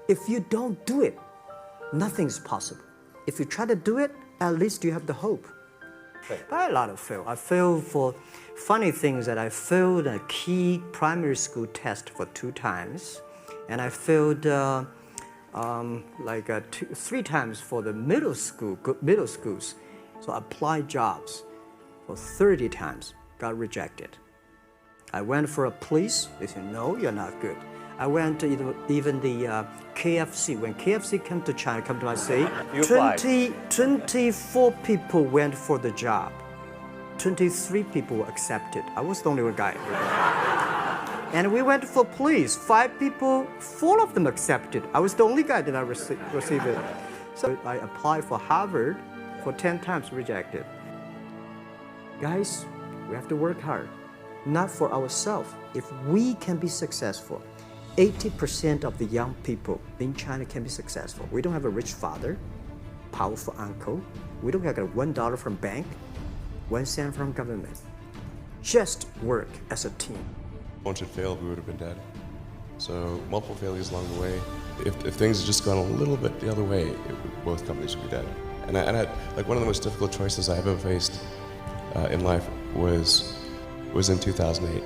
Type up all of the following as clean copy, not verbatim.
If you don't do it, nothing's possible. If you try to do it, at least you have the hope. Right. But I had a lot of fail. I failed for funny things that I failed a key primary school test for 2 times, and I failed 3 times for the middle schools. So I applied jobs for 30 times, got rejected. I went for a police, they said, no, you're not good. I went to even the KFC. When KFC came to China, come to my city, 24 people went for the job. 23 people were accepted. I was the only one guy. And we went for police. 5 people, 4 of them accepted. I was the only guy that I received it. So I applied for Harvard for 10 times, rejected. Guys, we have to work hard, not for ourselves. If we can be successful, 80% of the young people in China can be successful. We don't have a rich father, powerful uncle. We don't have $1 from bank, 1 cent from government. Just work as a team. Once it failed, we would have been dead. So multiple failures along the way. If things had just gone a little bit the other way, both companies would be dead. And I had, like, one of the most difficult choices I ever faced in life was in 2008.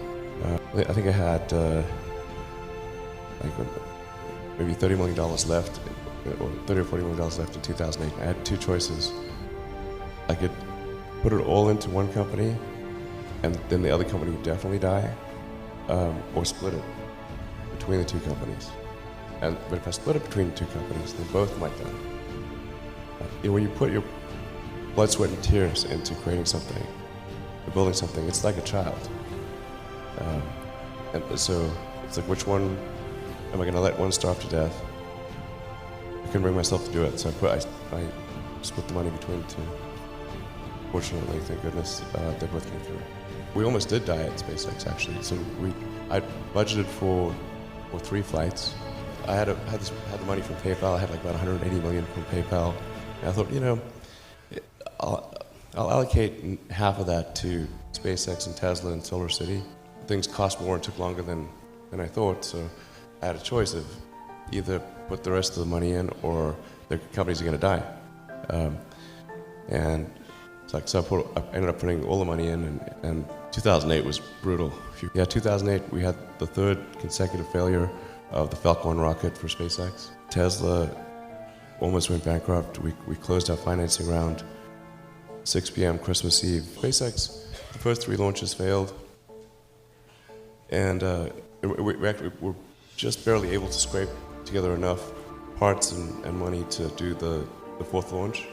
I think I had maybe $30 million left, or $30 or $40 million left in 2008. I had 2 choices. I could put it all into one company, and then the other company would definitely die, or split it between the 2 companies. But if I split it between the 2 companies, then both might die. When you put your blood, sweat, and tears into creating something, or building something, it's like a child. And so it's like, which one am I going to let one starve to death? I couldn't bring myself to do it, so I split the money between the 2. Fortunately, thank goodness, they both came through. We almost did die at SpaceX, actually. So I budgeted for 3 flights. I had the money from PayPal. I had like about 180 million from PayPal. And I thought, I'll allocate half of that to SpaceX and Tesla and Solar City. Things cost more and took longer than I thought, so I had a choice of either put the rest of the money in or the companies are going to die. And it's like, so I ended up putting all the money in, and 2008 was brutal. 2008 we had the 3rd consecutive failure of the Falcon 1 rocket for SpaceX. Tesla almost went bankrupt. We closed our financing round 6 p.m. Christmas Eve. SpaceX, the first 3 launches failed, and we're just barely able to scrape together enough parts and money to do the 4th launch.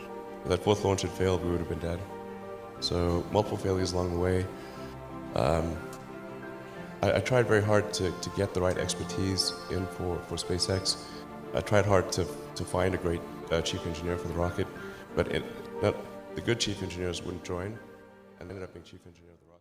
If that 4th launch had failed, we would have been dead. So multiple failures along the way. I tried very hard to get the right expertise in for SpaceX. I tried hard to find a great chief engineer for the rocket, but the good chief engineers wouldn't join, and ended up being chief engineer of the rocket.